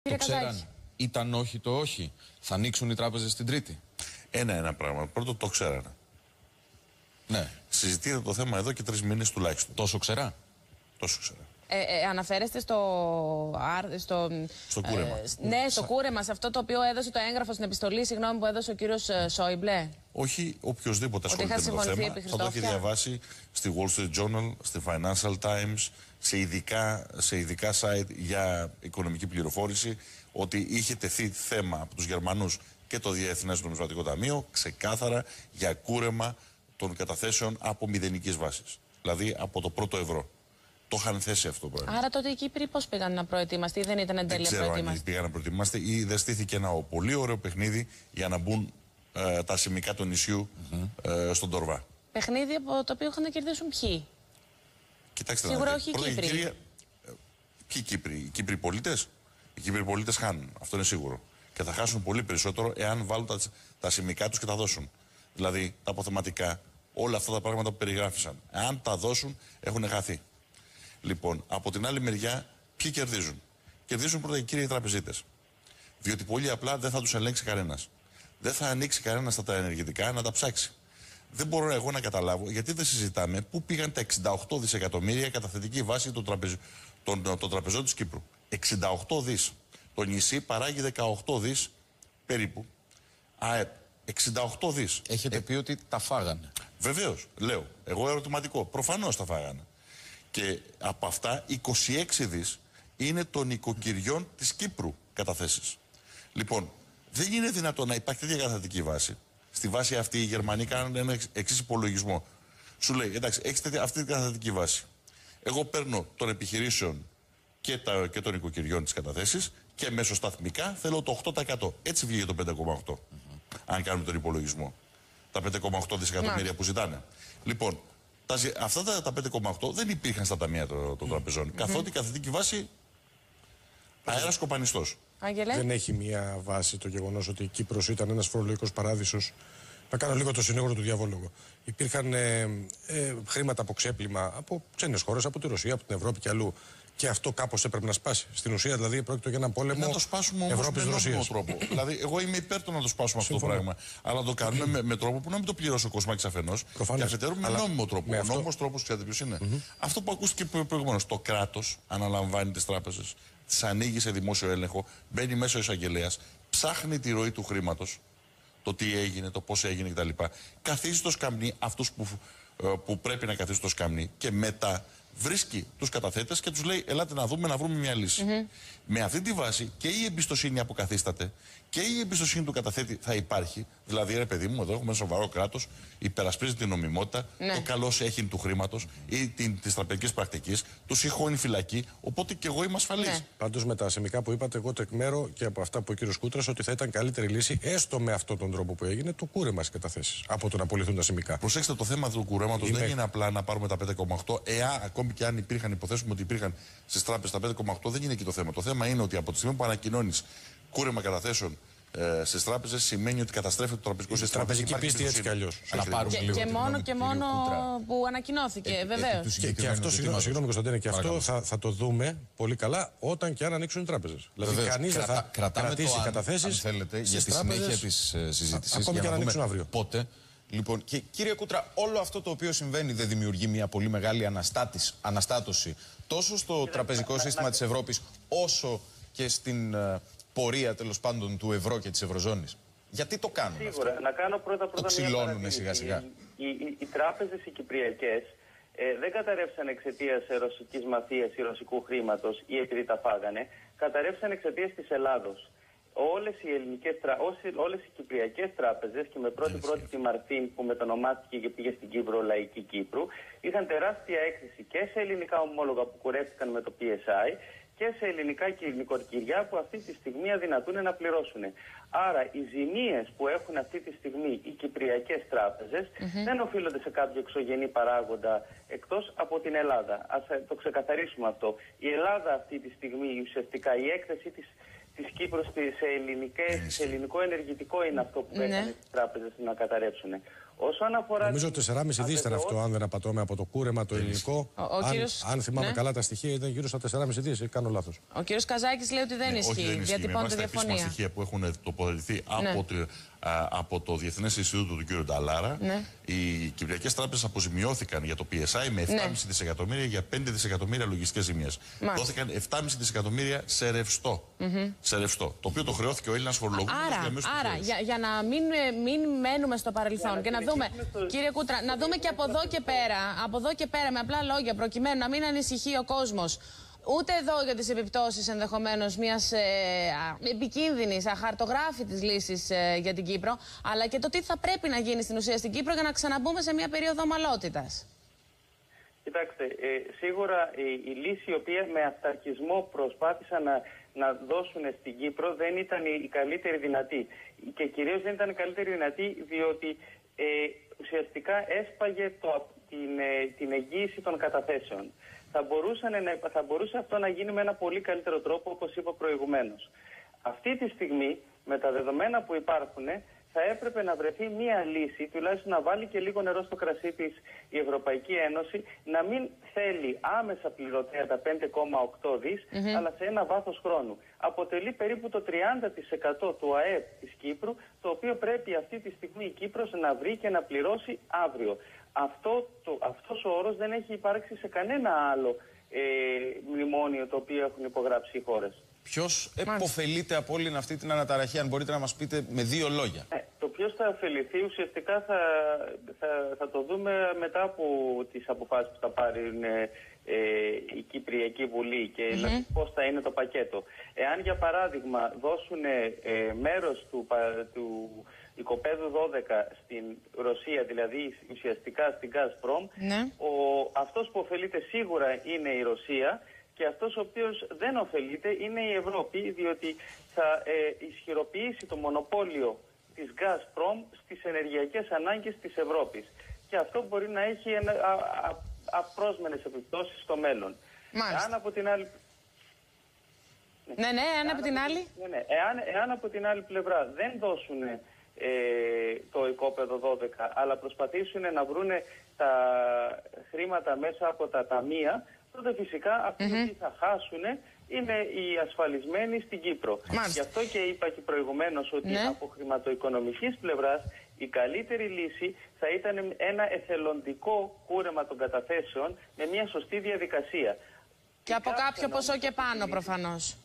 Το ξέραν. Ήταν όχι το όχι. Θα ανοίξουν οι τράπεζες την Τρίτη. Ένα πράγμα. Πρώτο, το ξέρανε. Ναι. Συζητείτε το θέμα εδώ και 3 μήνες τουλάχιστον. Τόσο ξερά. Τόσο ξερά. Αναφέρεστε στο κούρεμα. Ναι, στο κούρεμα, σε αυτό το οποίο έδωσε το έγγραφο στην επιστολή, συγγνώμη, που έδωσε ο κύριος Σόιμπλε. Όχι οποιοδήποτε ασχολείται με το θέμα. Θα το έχει διαβάσει στη Wall Street Journal, στη Financial Times, σε ειδικά site για οικονομική πληροφόρηση, ότι είχε τεθεί θέμα από τους Γερμανούς και το Διεθνές Νομισματικό Ταμείο ξεκάθαρα για κούρεμα των καταθέσεων από μηδενικής βάσης. Δηλαδή από το πρώτο ευρώ. Το είχαν θέσει αυτό το πράγμα. Άρα τότε οι Κύπροι πώς πήγαν να προετοιμαστεί, δεν ήταν εν τέλει προετοιμαστεί? Δεν ξέρω αν πήγαν να προετοιμαστεί ή δεν στήθηκε ένα πολύ ωραίο παιχνίδι για να μπουν τα σημικά του νησιού στον Τορβά. Παιχνίδι από το οποίο είχαν να κερδίσουν ποιοι? Κοιτάξτε, σίγουρα όχι οι Κύπροι. Ποιοι Κύπροι? Οι Κύπροι πολίτες? Οι Κύπροι πολίτες χάνουν, αυτό είναι σίγουρο. Και θα χάσουν πολύ περισσότερο εάν βάλουν τα σημικά τους και τα δώσουν. Δηλαδή τα αποθεματικά, όλα αυτά τα πράγματα που περιγράφησαν. Εάν τα δώσουν, έχουν χαθεί. Λοιπόν, από την άλλη μεριά, ποιοι κερδίζουν? Κερδίζουν πρώτα οι κύριοι τραπεζίτες. Διότι πολύ απλά δεν θα τους ελέγξει κανένας. Δεν θα ανοίξει κανένας τα ενεργητικά να τα ψάξει. Δεν μπορώ εγώ να καταλάβω γιατί δεν συζητάμε πού πήγαν τα 68 δισεκατομμύρια καταθετική βάση των τραπεζών της Κύπρου. 68 δις. Το νησί παράγει 18 δις περίπου. ΑΕΠ. 68 δις. Έχετε πει ότι τα φάγανε. Βεβαίως, λέω. Εγώ ερωτηματικό. Προφανώς τα φάγανε. Και από αυτά 26 δις είναι των νοικοκυριών της Κύπρου καταθέσεις. Λοιπόν, δεν είναι δυνατόν να υπάρχει τέτοια καταθετική βάση. Στη βάση αυτή οι Γερμανοί κάνουν ένα εξής υπολογισμό. Σου λέει, εντάξει, έχεις αυτή την καταθετική βάση. Εγώ παίρνω των επιχειρήσεων και των νοικοκυριών τις καταθέσεις και μεσοσταθμικά θέλω το 8%. Έτσι βγήκε το 5,8. Αν κάνουμε τον υπολογισμό. Τα 5,8 δισεκατομμύρια που ζητάνε. Λοιπόν, αυτά τα 5,8 δεν υπήρχαν στα ταμεία των τραπεζών. Καθότι η καθετική βάση αέρας κοπανιστός. Δεν έχει μια βάση το γεγονός ότι η Κύπρος ήταν ένας φορολογικός παράδεισος. Να κάνω λίγο το συνήγορο του διαβόλογου. Υπήρχαν χρήματα από ξέπλυμα από ξένες χώρες, από τη Ρωσία, από την Ευρώπη και αλλού. Και αυτό κάπως έπρεπε να σπάσει. Στην ουσία, δηλαδή, πρόκειται για έναν πόλεμο. Να το σπάσουμε όμως με νόμιμο τρόπο. Δηλαδή, εγώ είμαι υπέρ του να το σπάσουμε αυτό το πράγμα. Αλλά να το κάνουμε με τρόπο που να μην το πληρώσει ο Κοσμάκης αφενός. Και αφετέρου με νόμιμο τρόπο. Ο νόμιμος τρόπος, ξέρετε ποιος είναι? Αυτό που ακούστηκε προηγουμένως. Το κράτος αναλαμβάνει τις τράπεζες, τις ανοίγει σε δημόσιο έλεγχο, μπαίνει μέσα ο εισαγγελέας, ψάχνει τη ροή του χρήματος, το τι έγινε, το πώς έγινε κτλ. Καθίζει στο σκαμνί αυτούς που πρέπει να καθίσει στο σκαμνί και μετά βρίσκει τους καταθέτες και τους λέει: ελάτε να δούμε, να βρούμε μια λύση. Με αυτή τη βάση και η εμπιστοσύνη αποκαθίσταται και η εμπιστοσύνη του καταθέτη θα υπάρχει. Δηλαδή, ρε παιδί μου, εδώ έχουμε ένα σοβαρό κράτος, υπερασπίζει την νομιμότητα, το καλό έχειν του χρήματος ή της τραπεζικής πρακτικής, του συγχώνει φυλακή. Οπότε και εγώ είμαι ασφαλής. Πάντως, με τα σημικά που είπατε, εγώ το εκμέρω και από αυτά που ο κύριος Κούτρας, ότι θα ήταν καλύτερη λύση, έστω με αυτόν τον τρόπο που έγινε, το κούρεμα στις καταθέσεις από το να απολυθούν τα σημικά. Προσέξτε, το θέμα του κουρέματος δεν είναι απλά να πάρουμε τα 5,8. Ακόμη και αν υπήρχαν, υποθέσουμε ότι υπήρχαν στις τράπεζες τα 5,8, δεν είναι εκεί το θέμα. Το θέμα είναι ότι από τη στιγμή που ανακοινώνεις κούρεμα καταθέσεων στις τράπεζες, σημαίνει ότι καταστρέφεται το τραπεζικό σύστημα. Τραπεζική πίστη έτσι κι αλλιώς. Και μόνο που ανακοινώθηκε, βεβαίως. Και αυτό, συγγνώμη Κωνσταντίνε, και αυτό θα το δούμε πολύ καλά όταν και αν ανοίξουν οι τράπεζες. Δηλαδή, κανείς δεν θα κρατήσει καταθέσεις. Αν θέλετε, για τη συνέχεια της συζήτησης. Ακόμη και αν ανοίξουν αύριο. Πότε. Λοιπόν, και κύριε Κούτρα, όλο αυτό το οποίο συμβαίνει δεν δημιουργεί μια πολύ μεγάλη αναστάτωση τόσο στο τραπεζικό σύστημα της Ευρώπης, όσο και στην πορεία τέλος πάντων του ευρώ και της ευρωζώνης? Γιατί το κάνουν? Σίγουρα. Αυτό? Να κάνω πρώτα το ξυλώνουν σιγά σιγά. Οι τράπεζες οι κυπριακές δεν καταρρεύσαν εξαιτίας ρωσικής μαφίας ή ρωσικού χρήματος ή επειδή τα φάγανε. Καταρρεύσαν εξαιτίας της Ελλάδος. Όλες οι κυπριακές τράπεζες και με πρώτη τη Μαρτίν που μετονομάστηκε και πήγε στην Κύπρο Λαϊκή Κύπρου είχαν τεράστια έκθεση και σε ελληνικά ομόλογα που κουρεύτηκαν με το PSI και σε ελληνικά νοικοκυριά που αυτή τη στιγμή αδυνατούν να πληρώσουν. Άρα οι ζημίες που έχουν αυτή τη στιγμή οι κυπριακές τράπεζες δεν οφείλονται σε κάποιο εξωγενή παράγοντα εκτός από την Ελλάδα. Ας το ξεκαθαρίσουμε αυτό. Η Ελλάδα αυτή τη στιγμή ουσιαστικά η έκθεση της Κύπρου σε ελληνικό ενεργητικό είναι αυτό που έκανε τις τράπεζες να καταρρεύσουν. Όσον αφορά. Νομίζω 4,5 δις ήταν αυτό, αν δεν απατώμε, από το κούρεμα το ελληνικό. Αν θυμάμαι καλά τα στοιχεία, ήταν γύρω στα 4,5 δις. Κάνω λάθος. Ο κύριος Καζάκης λέει ότι δεν ισχύει. Διατυπώνεται διαφωνία. Τα στοιχεία που έχουν τοποθετηθεί από το Διεθνές Ινστιτούτο του κ. Νταλάρα, οι κυπριακές τράπεζες αποζημιώθηκαν για το PSI με 7,5 δισεκατομμύρια για 5 δισεκατομμύρια λογιστικές ζημίες. Δόθηκαν 7,5 δισεκατομμύρια σε ρευστό. Σε ρευστό. Το οποίο το χρεώθηκε ο Έλληνας φορολογούμενος για μέσο του. Άρα, για να μην μένουμε στο παρελθόν και να δούμε, κύριε Κούτρα, να δούμε και από εδώ και πέρα, με απλά λόγια, προκειμένου να μην ανησυχεί ο κόσμος. Ούτε εδώ για τις επιπτώσεις ενδεχομένως μιας επικίνδυνης, αχαρτογράφητης λύσης για την Κύπρο, αλλά και το τι θα πρέπει να γίνει στην ουσία στην Κύπρο για να ξαναμπούμε σε μια περίοδο ομαλότητας. Κοιτάξτε, σίγουρα η λύση η οποία με αυταρχισμό προσπάθησαν να δώσουν στην Κύπρο δεν ήταν η καλύτερη δυνατή. Και κυρίως δεν ήταν η καλύτερη δυνατή διότι ουσιαστικά έσπαγε την εγγύηση των καταθέσεων. Θα μπορούσε αυτό να γίνει με ένα πολύ καλύτερο τρόπο, όπως είπα προηγουμένως. Αυτή τη στιγμή, με τα δεδομένα που υπάρχουν, θα έπρεπε να βρεθεί μία λύση, τουλάχιστον να βάλει και λίγο νερό στο κρασί της η Ευρωπαϊκή Ένωση, να μην θέλει άμεσα πληρωτέα τα 5,8 δις, αλλά σε ένα βάθος χρόνου. Αποτελεί περίπου το 30% του ΑΕΠ της Κύπρου, το οποίο πρέπει αυτή τη στιγμή η Κύπρος να βρει και να πληρώσει αύριο. Αυτός ο όρος δεν έχει υπάρξει σε κανένα άλλο μνημόνιο το οποίο έχουν υπογράψει οι χώρες. Ποιος επωφελείται από όλη αυτή την αναταραχή, αν μπορείτε να μας πείτε με δύο λόγια? Το ποιος θα ωφεληθεί ουσιαστικά θα το δούμε μετά από τις αποφάσεις που θα πάρει η Κυπριακή Βουλή και δηλαδή πώς θα είναι το πακέτο. Εάν για παράδειγμα δώσουν μέρος του οικοπαίδου 12 στην Ρωσία, δηλαδή ουσιαστικά στην Gazprom, αυτός που ωφελείται σίγουρα είναι η Ρωσία. Και αυτός ο οποίος δεν ωφελείται είναι η Ευρώπη, διότι θα ισχυροποιήσει το μονοπόλιο της Gazprom στις ενεργειακές ανάγκες της Ευρώπης. Και αυτό μπορεί να έχει απρόσμενες επιπτώσεις στο μέλλον. Εάν από την άλλη... Εάν από την άλλη πλευρά δεν δώσουν το οικόπεδο 12, αλλά προσπαθήσουν να βρούνε τα χρήματα μέσα από τα ταμεία, τότε φυσικά αυτοί που θα χάσουν είναι οι ασφαλισμένοι στην Κύπρο. Γι' αυτό και είπα και προηγουμένως ότι από χρηματοοικονομικής πλευράς η καλύτερη λύση θα ήταν ένα εθελοντικό κούρεμα των καταθέσεων με μια σωστή διαδικασία. Και από κάποιο ποσό και πάνω προφανώς.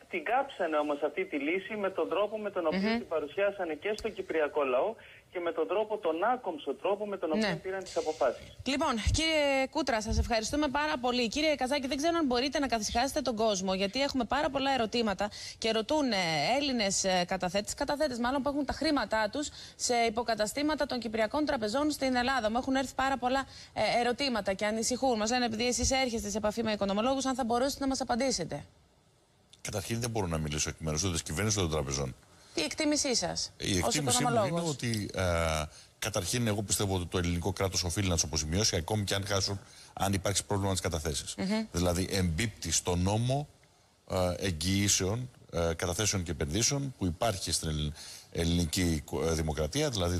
Την κάψανε όμως αυτή τη λύση με τον τρόπο με τον οποίο την παρουσιάσανε και στο κυπριακό λαό και με τον τρόπο, τον άκομψο τρόπο με τον οποίο πήραν τις αποφάσεις. Λοιπόν, κύριε Κούτρα, σας ευχαριστούμε πάρα πολύ. Κύριε Καζάκη, δεν ξέρω αν μπορείτε να καθησυχάσετε τον κόσμο, γιατί έχουμε πάρα πολλά ερωτήματα και ρωτούν Έλληνες καταθέτες μάλλον που έχουν τα χρήματά τους σε υποκαταστήματα των κυπριακών τραπεζών στην Ελλάδα. Μου έχουν έρθει πάρα πολλά ερωτήματα και ανησυχούν. Μας λένε, επειδή εσείς έρχεστε σε επαφή με οικονομολόγους, αν θα μπορούσατε να μας απαντήσετε. Καταρχήν δεν μπορώ να μιλήσω εκ μέρους ούτε της κυβέρνησης ούτε των τραπεζών. Η εκτίμησή σας? Η εκτίμησή μου είναι ότι καταρχήν εγώ πιστεύω ότι το ελληνικό κράτος οφείλει να τους αποζημιώσει ακόμη και αν υπάρξει πρόβλημα με τις καταθέσεις. Δηλαδή εμπίπτει στο νόμο εγγυήσεων, καταθέσεων και επενδύσεων που υπάρχει στην ελληνική δημοκρατία, δηλαδή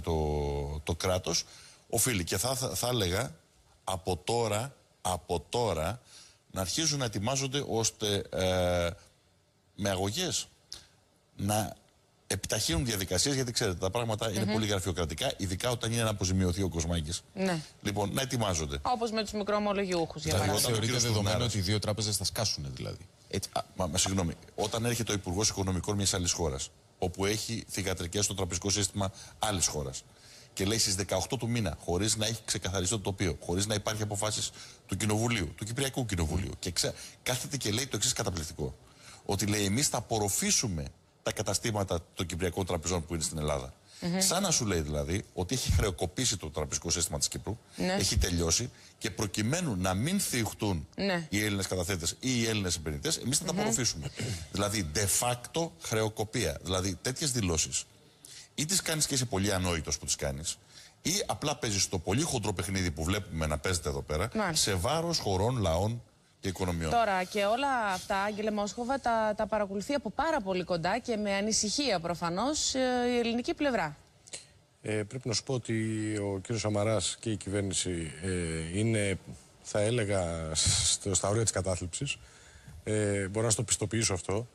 το κράτος οφείλει. Και θα έλεγα από τώρα να αρχίζουν να ετοιμάζονται ώστε με αγωγές να επιταχύνουν διαδικασίες, γιατί ξέρετε τα πράγματα είναι πολύ γραφειοκρατικά, ειδικά όταν είναι να αποζημιωθεί ο Κοσμάκης. Λοιπόν, να ετοιμάζονται. Όπως με τους μικροομολογιούχους, για παράδειγμα. Θεωρείται δεδομένο ότι οι δύο τράπεζες θα σκάσουν, δηλαδή? Συγγνώμη, όταν έρχεται ο Υπουργός Οικονομικών μιας άλλης χώρας, όπου έχει θυγατρικές στο τραπεζικό σύστημα άλλης χώρας, και λέει στις 18 του μήνα, χωρίς να έχει ξεκαθαριστεί το τοπίο, χωρίς να υπάρχει αποφάσεις του Κοινοβουλίου, του Κυπριακού Κοινοβουλίου, και κάθεται και λέει το εξής καταπληκτικό. Ότι λέει, εμείς θα απορροφήσουμε τα καταστήματα των Κυπριακών τραπεζών που είναι στην Ελλάδα. Σαν να σου λέει δηλαδή ότι έχει χρεοκοπήσει το τραπεζικό σύστημα της Κύπρου, έχει τελειώσει και προκειμένου να μην θυγχτούν οι Έλληνες καταθέτες ή οι Έλληνες επενδυτές, εμείς θα τα απορροφήσουμε. Δηλαδή, de facto χρεοκοπία. Δηλαδή, τέτοιες δηλώσεις ή τις κάνεις και είσαι πολύ ανόητος που τις κάνεις, ή απλά παίζεις το πολύ χοντρό παιχνίδι που βλέπουμε να παίζεται εδώ πέρα, σε βάρος χωρών, λαών και οικονομιών. Τώρα και όλα αυτά, Άγγελε Μόσχοβα, τα παρακολουθεί από πάρα πολύ κοντά και με ανησυχία προφανώς η ελληνική πλευρά. Πρέπει να σου πω ότι ο κύριος Σαμαράς και η κυβέρνηση είναι, θα έλεγα, στα όρια της κατάθλιψης. Μπορώ να στο πιστοποιήσω αυτό.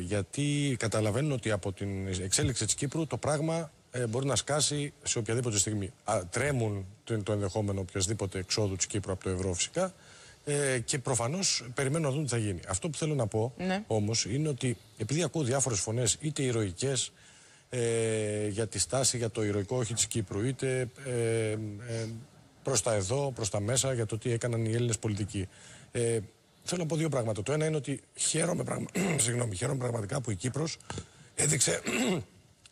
Γιατί καταλαβαίνουν ότι από την εξέλιξη της Κύπρου το πράγμα μπορεί να σκάσει σε οποιαδήποτε στιγμή. Τρέμουν το ενδεχόμενο οποιασδήποτε εξόδου της Κύπρου από το ευρώ φυσικά και προφανώς περιμένουν να δουν τι θα γίνει. Αυτό που θέλω να πω όμως είναι ότι επειδή ακούω διάφορες φωνές, είτε ηρωικές για τη στάση, για το ηρωικό όχι της Κύπρου, είτε προς τα εδώ, προς τα μέσα, για το τι έκαναν οι Έλληνες πολιτικοί. Θέλω να πω δύο πράγματα. Το ένα είναι ότι χαίρομαι πραγματικά που η Κύπρος έδειξε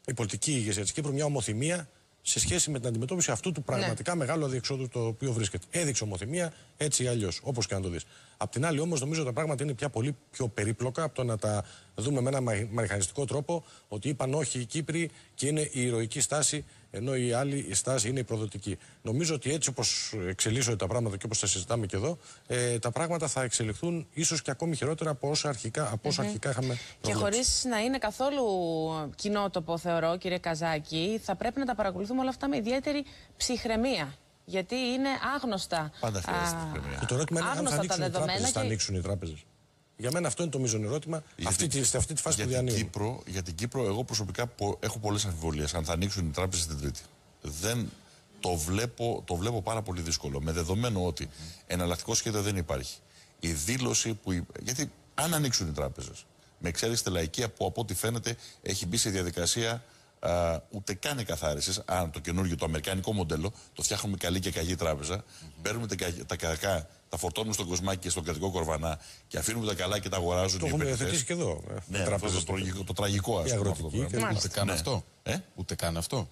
η πολιτική ηγεσία της Κύπρου μια ομοθυμία σε σχέση με την αντιμετώπιση αυτού του πραγματικά μεγάλου αδιεξόδου το οποίο βρίσκεται. Έδειξε ομοθυμία έτσι ή αλλιώς, όπως και να το δεις. Απ' την άλλη, όμως, νομίζω τα πράγματα είναι πια πολύ πιο περίπλοκα από το να τα δούμε με ένα μηχανιστικό τρόπο ότι είπαν όχι οι Κύπροι και είναι η ηρωική στάση, ενώ η άλλη η στάση είναι η προδοτική. Νομίζω ότι έτσι όπως εξελίσσονται τα πράγματα και όπως τα συζητάμε και εδώ, τα πράγματα θα εξελιχθούν ίσως και ακόμη χειρότερα από όσο αρχικά είχαμε προβλέψει. Και χωρίς να είναι καθόλου κοινότοπο, θεωρώ, κύριε Καζάκη, θα πρέπει να τα παρακολουθούμε όλα αυτά με ιδιαίτερη ψυχραιμία. Γιατί είναι άγνωστα. Πάντα χρειάζεται ψυχραιμία. Και το ερώτημα είναι αν θα ανοίξουν οι τράπεζες. Θα ανοίξουν οι τράπεζες. Για μένα αυτό είναι το μείζον ερώτημα σε αυτή τη φάση που διανύουμε. Για την Κύπρο, εγώ προσωπικά έχω πολλές αμφιβολίες αν θα ανοίξουν οι τράπεζες την Τρίτη. Το βλέπω πάρα πολύ δύσκολο. Με δεδομένο ότι εναλλακτικό σχέδιο δεν υπάρχει. Η δήλωση που. Γιατί αν ανοίξουν οι τράπεζες, με εξαίρεση τη λαϊκή που από ό,τι φαίνεται έχει μπει σε διαδικασία ούτε καν εκαθάρισης. Αν το καινούργιο, το αμερικανικό μοντέλο, το φτιάχνουμε καλή και κακή τράπεζα, παίρνουμε τα κακά, τα φορτώνουμε στον Κοσμάκη και στον κρατικό Κορβανά και αφήνουμε τα καλά και τα αγοράζουν. Το έχουμε υιοθετήσει και εδώ. Ναι, το τραγικό, ας πούμε. Ούτε καν αυτό. Ούτε καν αυτό.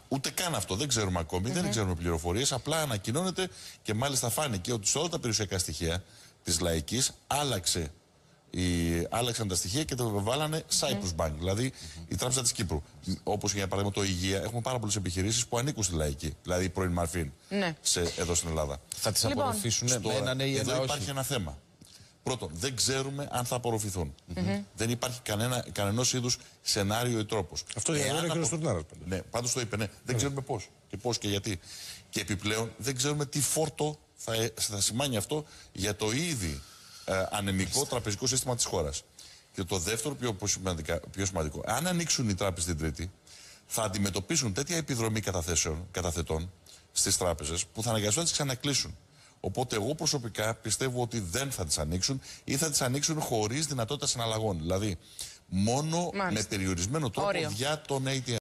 Ούτε καν αυτό. Δεν ξέρουμε ακόμη, δεν ξέρουμε πληροφορίες. Απλά ανακοινώνεται και μάλιστα φάνηκε ότι σε όλα τα περιουσιακά στοιχεία της λαϊκής άλλαξαν τα στοιχεία και τα βάλανε Cyprus Bank, δηλαδή η Τράπεζα της Κύπρου. Όπως για παράδειγμα το Υγεία, έχουμε πάρα πολλές επιχειρήσεις που ανήκουν στη λαϊκή, δηλαδή η πρώην Μαρφίν εδώ στην Ελλάδα. Θα τις απορροφήσουν με ένα ναι ή ένα όχι. Εδώ υπάρχει ένα θέμα. Πρώτον, δεν ξέρουμε αν θα απορροφηθούν. Δεν υπάρχει κανένας είδους σενάριο ή τρόπος. Αυτό είναι ο κ. Στουρνάρας. Ναι, πάντως το είπε, ναι. Δεν ξέρουμε πώς και γιατί. Και επιπλέον δεν ξέρουμε τι φόρτο θα σημάνει αυτό για το ήδη ανεμικό τραπεζικό σύστημα της χώρας. Και το δεύτερο, πιο σημαντικό, αν ανοίξουν οι τράπεζες την Τρίτη, θα αντιμετωπίσουν τέτοια επιδρομή καταθετών στις τράπεζες που θα αναγκαστούν να τις ξανακλείσουν. Οπότε, εγώ προσωπικά πιστεύω ότι δεν θα τις ανοίξουν ή θα τις ανοίξουν χωρίς δυνατότητα συναλλαγών. Δηλαδή, μόνο με περιορισμένο τρόπο για τον ATM.